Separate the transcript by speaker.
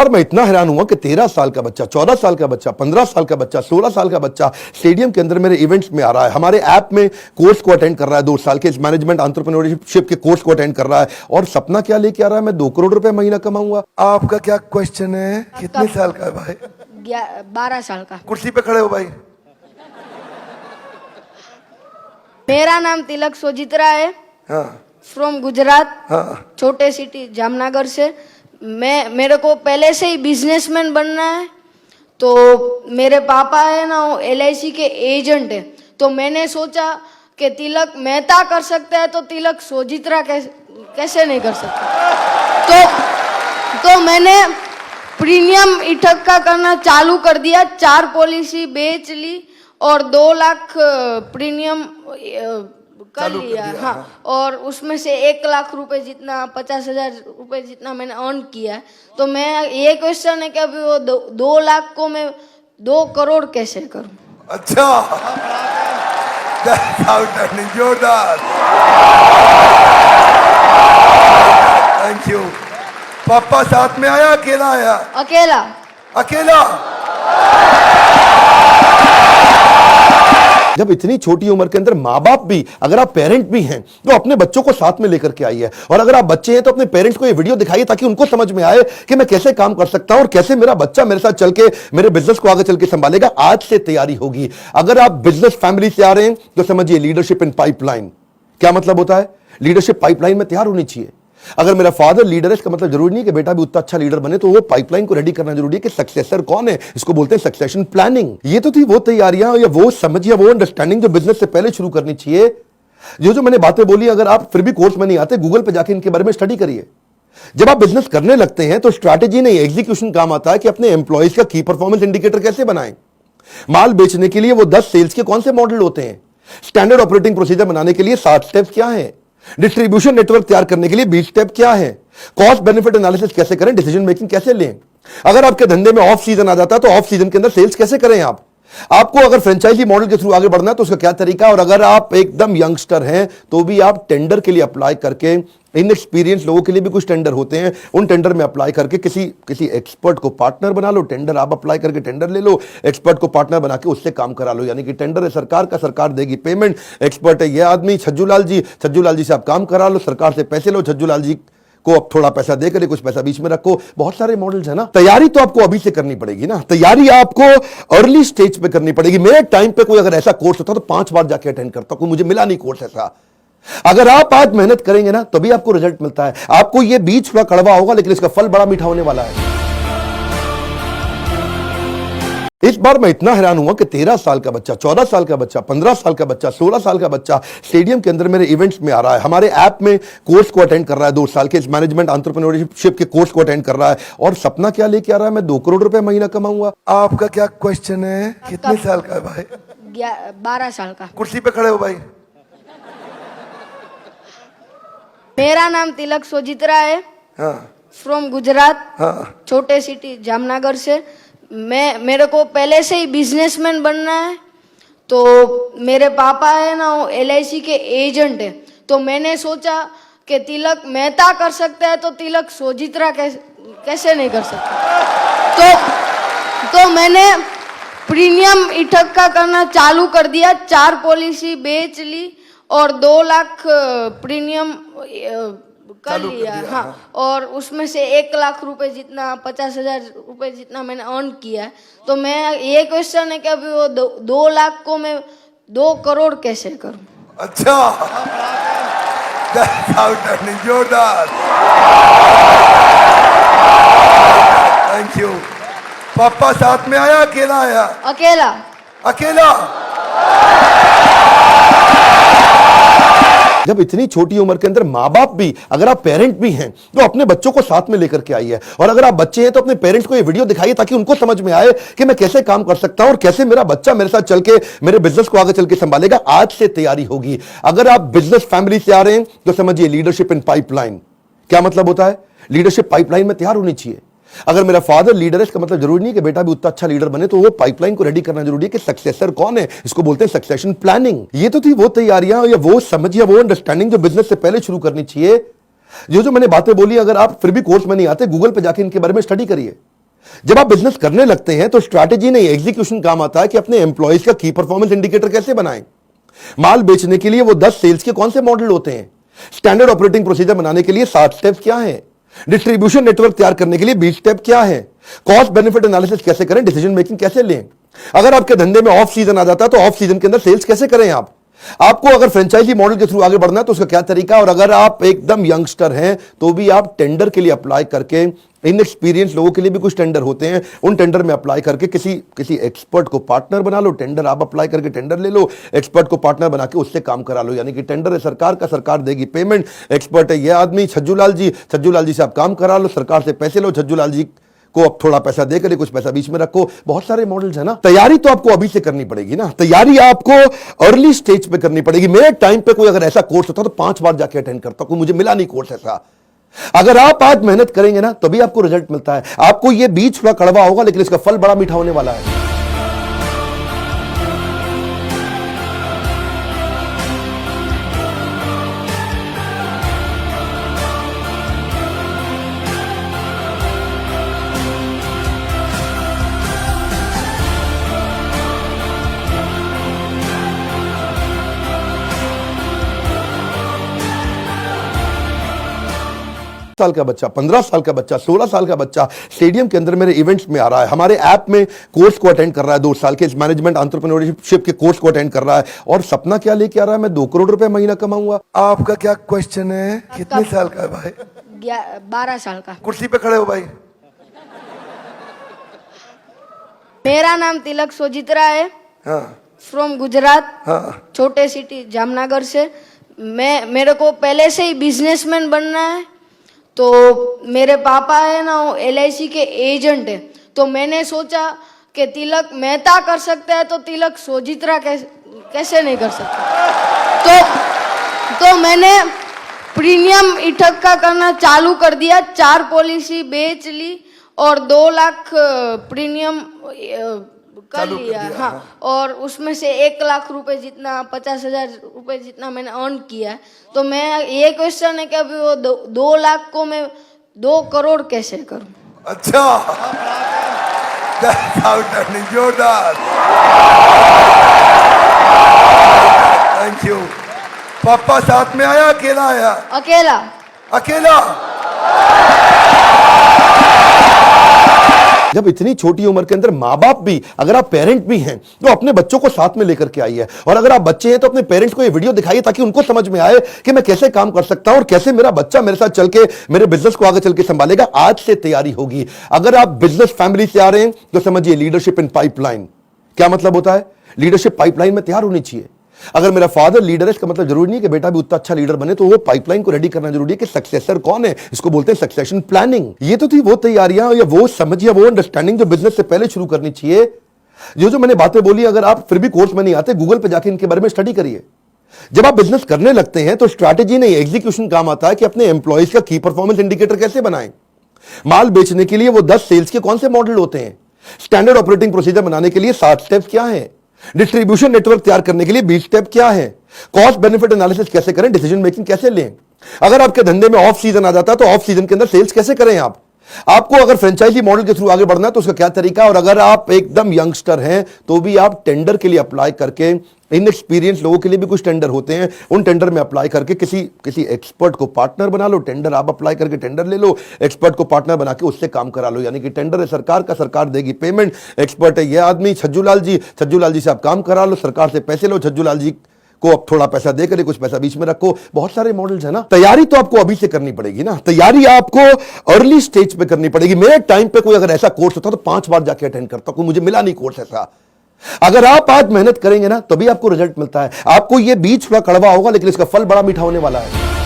Speaker 1: और मैं इतना हैरान हुआ कि 13 साल का बच्चा, 14 साल का बच्चा, 15 साल का बच्चा, 16 साल का बच्चा स्टेडियम के अंदर मेरे इवेंट्स में आ रहा है, हमारे ऐप में कोर्स को अटेंड कर रहा है, 2 साल के इस मैनेजमेंट एंटरप्रेन्योरशिप के कोर्स को अटेंड कर रहा है और सपना क्या लेके आ रहा है, मैं 2 करोड़ रुपए महीना कमाऊंगा। आपका क्या क्वेश्चन है? कितने साल का है भाई?
Speaker 2: 12 साल का।
Speaker 1: कुर्सी पे खड़े हो भाई।
Speaker 2: मेरा नाम तिलक सोजित्रा है।
Speaker 1: हाँ
Speaker 2: फ्रॉम गुजरात।
Speaker 1: हाँ
Speaker 2: छोटे सिटी जामनगर से। मेरे को पहले से ही बिजनेसमैन बनना है। तो मेरे पापा है ना, वो LIC के एजेंट है। तो मैंने सोचा कि तिलक मेहता कर सकता है तो तिलक सोजित्रा कैसे नहीं कर सकता। तो मैंने प्रीमियम इकट्ठा करना चालू कर दिया। 4 पॉलिसी बेच ली और 2 लाख प्रीमियम कर लिया। हाँ, और उसमें से 1 लाख रुपए जितना, 50,000 रुपए जितना मैंने अर्न किया है। तो मैं ये क्वेश्चन है कि अभी वो 2 लाख को मैं 2 करोड़ कैसे करूं?
Speaker 1: अच्छा, जोरदार, थैंक यू। पापा साथ में आया, अकेला आया?
Speaker 2: अकेला।
Speaker 1: अकेला। जब इतनी छोटी उम्र के अंदर माँ बाप भी, अगर आप पेरेंट भी हैं तो अपने बच्चों को साथ में लेकर के आइए, और अगर आप बच्चे हैं तो अपने पेरेंट्स को ये वीडियो दिखाइए ताकि उनको समझ में आए कि मैं कैसे काम कर सकता हूं और कैसे मेरा बच्चा मेरे साथ चल के मेरे बिजनेस को आगे चल के संभालेगा। आज से तैयारी होगी। अगर आप बिजनेस फैमिली से आ रहे हैं तो समझिए लीडरशिप इन पाइपलाइन। क्या मतलब होता है? लीडरशिप पाइपलाइन में तैयार होनी चाहिए। अगर मेरा फादर लीडर है, इसका मतलब जरूरी नहीं कि बेटा भी उतना अच्छा लीडर बने, तो वो पाइपलाइन को रेडी करना जरूरी है कि सक्सेसर कौन है, इसको बोलते हैं सक्सेशन प्लानिंग। ये तो थी वो तैयारियां या वो समझ या वो अंडरस्टैंडिंग जो बिजनेस से पहले शुरू करनी चाहिए। जो मैंने बातें बोली, अगर आप फिर भी कोर्स में नहीं आते, गूगल पे जाके इनके बारे में स्टडी करिए। जब आप बिजनेस करने लगते हैं तो स्ट्रैटेजी नहीं, एग्जीक्यूशन काम आता है कि अपने एम्प्लॉइज का की परफॉर्मेंस इंडिकेटर कैसे बनाएं। माल बेचने के लिए वो 10 सेल्स के कौन से मॉडल होते हैं, स्टैंडर्ड ऑपरेटिंग प्रोसीजर बनाने के लिए 7 स्टेप्स क्या हैं, डिस्ट्रीब्यूशन नेटवर्क तैयार करने के लिए 20 स्टेप क्या है, कॉस्ट बेनिफिट एनालिसिस कैसे करें, डिसीजन मेकिंग कैसे लें। अगर आपके धंधे में ऑफ सीजन आ जाता है तो ऑफ सीजन के अंदर सेल्स कैसे करें। आपको अगर फ्रेंचाइजी मॉडल के थ्रू आगे बढ़ना है तो उसका क्या तरीका है। और अगर आप एकदम यंगस्टर हैं तो भी आप टेंडर के लिए अप्लाई करके, इनएक्सपीरियंस लोगों के लिए भी कुछ टेंडर होते हैं, उन टेंडर में अप्लाई करके किसी एक्सपर्ट को पार्टनर बना लो। टेंडर आप अप्लाई करके टेंडर ले लो, एक्सपर्ट को पार्टनर बना के उससे काम करा लो। यानी कि टेंडर है सरकार का, सरकार देगी पेमेंट, एक्सपर्ट है ये आदमी छज्जू लाल जी से आप काम करा लो, सरकार से पैसे लो, छज्जू लाल जी को अब थोड़ा पैसा देकर कुछ पैसा बीच में रखो। बहुत सारे मॉडल्स है ना। तैयारी तो आपको अभी से करनी पड़ेगी ना, तैयारी आपको अर्ली स्टेज पे करनी पड़ेगी। मेरे टाइम पे कोई अगर ऐसा कोर्स होता तो 5 बार जाके अटेंड करता, कोई मुझे मिला नहीं कोर्स ऐसा। अगर आप आज मेहनत करेंगे ना तभी आपको रिजल्ट मिलता है। आपको ये बीज थोड़ा कड़वा होगा लेकिन इसका फल बड़ा मीठा होने वाला है। इस बार मैं इतना हैरान हुआ कि 13 साल का बच्चा, 14 साल का बच्चा, 15 साल का बच्चा, 16 साल का बच्चा स्टेडियम के अंदर मेरे इवेंट्स में आ रहा है, हमारे ऐप में कोर्स को अटेंड कर रहा है, 2 साल के इस मैनेजमेंट एंटरप्रेन्योरशिप के कोर्स को अटेंड कर रहा है और सपना क्या लेके आ रहा है, मैं 2 करोड़ रुपए महीना कमाऊंगा। आपका क्या क्वेश्चन है? कितने साल का है भाई?
Speaker 2: 12 साल का।
Speaker 1: कुर्सी पे खड़े हो भाई।
Speaker 2: मेरा नाम तिलक सोजित्रा है।
Speaker 1: हाँ
Speaker 2: फ्रॉम गुजरात।
Speaker 1: हाँ
Speaker 2: छोटे सिटी जामनगर से। मेरे को पहले से ही बिजनेसमैन बनना है। तो मेरे पापा है ना, वो LIC के एजेंट है। तो मैंने सोचा कि तिलक मेहता कर सकता है तो तिलक सोजित्रा कैसे नहीं कर सकता। तो मैंने प्रीमियम इकट्ठा करना चालू कर दिया। 4 पॉलिसी बेच ली और 2 लाख प्रीमियम कर लिया। हाँ, और उसमें से 1 लाख रुपए जितना, 50,000 रुपए जितना मैंने अर्न किया है। तो मैं ये क्वेश्चन है कि अभी वो 2 लाख को मैं 2 करोड़ कैसे करूं?
Speaker 1: अच्छा, जोरदार, थैंक यू। पापा साथ में आया, अकेला आया?
Speaker 2: अकेला।
Speaker 1: अकेला। जब इतनी छोटी उम्र के अंदर माँ बाप भी, अगर आप पेरेंट भी हैं तो अपने बच्चों को साथ में लेकर के आइए, और अगर आप बच्चे हैं तो अपने पेरेंट्स को ये वीडियो दिखाइए ताकि उनको समझ में आए कि मैं कैसे काम कर सकता हूं और कैसे मेरा बच्चा मेरे साथ चल के मेरे बिजनेस को आगे चल के संभालेगा। आज से तैयारी होगी। अगर आप बिजनेस फैमिली से आ रहे हैं तो समझिए लीडरशिप इन पाइपलाइन। क्या मतलब होता है? लीडरशिप पाइपलाइन में तैयार होनी चाहिए। अगर मेरा फादर लीडर है, इसका मतलब जरूरी नहीं कि बेटा भी उतना अच्छा लीडर बने, तो वो पाइपलाइन को रेडी करना जरूरी है कि सक्सेसर कौन है, इसको बोलते हैं सक्सेशन प्लानिंग। ये तो थी वो तैयारियां या वो समझ या वो अंडरस्टैंडिंग जो बिजनेस से पहले शुरू करनी चाहिए। जो मैंने बातें बोली, अगर आप फिर भी कोर्स में नहीं आते, गूगल पे जाके इनके बारे में स्टडी करिए। जब आप बिजनेस करने लगते हैं तो स्ट्रैटेजी नहीं एग्जीक्यूशन काम आता है कि अपने एम्प्लॉयज का की परफॉर्मेंस इंडिकेटर कैसे बनाएं। माल बेचने के लिए वो 10 सेल्स के कौन से मॉडल होते हैं, स्टैंडर्ड ऑपरेटिंग प्रोसीजर बनाने के लिए 7 स्टेप्स क्या हैं, डिस्ट्रीब्यूशन नेटवर्क तैयार करने के लिए 20 स्टेप क्या है, कॉस्ट बेनिफिट एनालिसिस कैसे करें, डिसीजन मेकिंग कैसे लें। अगर आपके धंधे में ऑफ सीजन आ जाता है तो ऑफ सीजन के अंदर सेल्स कैसे करें आपको अगर फ्रेंचाइजी मॉडल के थ्रू आगे बढ़ना है तो उसका क्या तरीका है। और अगर आप एकदम यंगस्टर हैं तो भी आप टेंडर के लिए अप्लाई करके, इनएक्सपीरियंस लोगों के लिए भी कुछ टेंडर होते हैं, उन टेंडर में अप्लाई करके किसी एक्सपर्ट को पार्टनर बना लो। टेंडर आप अप्लाई करके टेंडर ले लो, एक्सपर्ट को पार्टनर बना के उससे काम करा लो। यानी कि टेंडर है सरकार का, सरकार देगी पेमेंट, एक्सपर्ट है ये आदमी छज्जू लाल जी से आप काम करा लो, सरकार से पैसे लो, छज्जू लाल जी को अब थोड़ा पैसा देकर कुछ पैसा बीच में रखो। बहुत सारे मॉडल्स है ना। तैयारी तो आपको अभी से करनी पड़ेगी ना, तैयारी आपको अर्ली स्टेज पे करनी पड़ेगी। मेरे टाइम पे कोई अगर ऐसा कोर्स होता तो 5 बार जाके अटेंड करता, कोई मुझे मिला नहीं कोर्स ऐसा। अगर आप आज मेहनत करेंगे ना तभी आपको रिजल्ट मिलता है। आपको ये बीज थोड़ा कड़वा होगा लेकिन इसका फल बड़ा मीठा होने वाला है। साल का बच्चा, 15 साल का बच्चा, 16 साल का बच्चा स्टेडियम के अंदर मेरे इवेंट्स में आ रहा है, हमारे ऐप में कोर्स को अटेंड कर रहा है, 2 साल के इस मैनेजमेंट एंटरप्रेन्योरशिप के कोर्स को अटेंड कर रहा है और सपना क्या लेके आ रहा है, मैं 2 करोड़ रुपए महीना कमाऊंगा। आपका क्या क्वेश्चन है? कितने साल का है भाई?
Speaker 2: 12 साल का।
Speaker 1: कुर्सी पे खड़े हो भाई।
Speaker 2: मेरा नाम तिलक सोजित्रा है।
Speaker 1: हाँ।
Speaker 2: फ्रॉम गुजरात।
Speaker 1: हाँ।
Speaker 2: छोटे सिटी जामनगर से। मेरे को पहले से ही बिजनेसमैन बनना है। तो मेरे पापा है ना वो LIC के एजेंट है, तो मैंने सोचा कि तिलक मेहता कर सकता है तो तिलक सोजित्रा कैसे नहीं कर सकता। तो मैंने प्रीमियम इकट्ठा करना चालू कर दिया। 4 पॉलिसी बेच ली और 2 लाख प्रीमियम कर लिया। हाँ, और उसमें से 1 लाख रुपए जितना 50,000 रुपए जितना मैंने अर्न किया है। तो मैं ये क्वेश्चन है कि अभी वो 2 लाख को मैं 2 करोड़ कैसे करूं।
Speaker 1: अच्छा, जोरदार, थैंक यू। पापा साथ में आया, अकेला आया? अकेला। जब इतनी छोटी उम्र के अंदर माँ बाप भी, अगर आप पेरेंट भी हैं तो अपने बच्चों को साथ में लेकर के आइए। और अगर आप बच्चे हैं तो अपने पेरेंट्स को ये वीडियो दिखाइए ताकि उनको समझ में आए कि मैं कैसे काम कर सकता हूं और कैसे मेरा बच्चा मेरे साथ चल के मेरे बिजनेस को आगे चल के संभालेगा। आज से तैयारी होगी। अगर आप बिजनेस फैमिली से आ रहे हैं तो समझिए लीडरशिप इन पाइपलाइन। क्या मतलब होता है? लीडरशिप पाइपलाइन में तैयार होनी चाहिए। अगर मेरा फादर लीडर है इसका मतलब जरूरी नहीं कि बेटा भी उतना अच्छा लीडर बने, तो वो पाइपलाइन को रेडी करना जरूरी है कि सक्सेसर कौन है। इसको बोलते हैं सक्सेशन प्लानिंग। ये तो थी वो तैयारियां या वो समझ या वो अंडरस्टैंडिंग जो बिजनेस से पहले शुरू करनी चाहिए। जो मैंने बातें बोली, अगर आप फिर भी कोर्स में नहीं आते, गूगल पे जाके इनके बारे में स्टडी करिए। जब आप बिजनेस करने लगते हैं तो स्ट्रैटेजी नहीं एग्जीक्यूशन काम आता है कि अपने एम्प्लॉयज का की परफॉर्मेंस इंडिकेटर कैसे बनाएं। माल बेचने के लिए वो 10 सेल्स के कौन से मॉडल होते हैं, स्टैंडर्ड ऑपरेटिंग प्रोसीजर बनाने के लिए 7 स्टेप्स क्या है, डिस्ट्रीब्यूशन नेटवर्क तैयार करने के लिए 20 स्टेप क्या है, कॉस्ट बेनिफिट एनालिसिस कैसे करें, डिसीजन मेकिंग कैसे लें। अगर आपके धंधे में ऑफ सीजन आ जाता है तो ऑफ सीजन के अंदर सेल्स कैसे करें आपको अगर फ्रेंचाइजी मॉडल के थ्रू आगे बढ़ना है तो उसका क्या तरीका है। और अगर आप एकदम यंगस्टर हैं तो भी आप टेंडर के लिए अप्लाई करके, इनएक्सपीरियंस लोगों के लिए भी कुछ टेंडर होते हैं, उन टेंडर में अप्लाई करके किसी एक्सपर्ट को पार्टनर बना लो। टेंडर आप अप्लाई करके टेंडर ले लो, एक्सपर्ट को पार्टनर बना के उससे काम करा लो। यानी कि टेंडर है सरकार का, सरकार देगी पेमेंट, एक्सपर्ट है ये आदमी छज्जू लाल जी से आप काम करा लो, सरकार से पैसे लो, छज्जू लाल जी को अब थोड़ा पैसा देकर कुछ पैसा बीच में रखो। बहुत सारे मॉडल्स है ना। तैयारी तो आपको अभी से करनी पड़ेगी ना, तैयारी आपको अर्ली स्टेज पे करनी पड़ेगी। मेरे टाइम पे कोई अगर ऐसा कोर्स होता तो 5 बार जाके अटेंड करता, कोई मुझे मिला नहीं कोर्स ऐसा। अगर आप आज मेहनत करेंगे ना तभी आपको रिजल्ट मिलता है। आपको ये बीज थोड़ा कड़वा होगा लेकिन इसका फल बड़ा मीठा होने वाला है।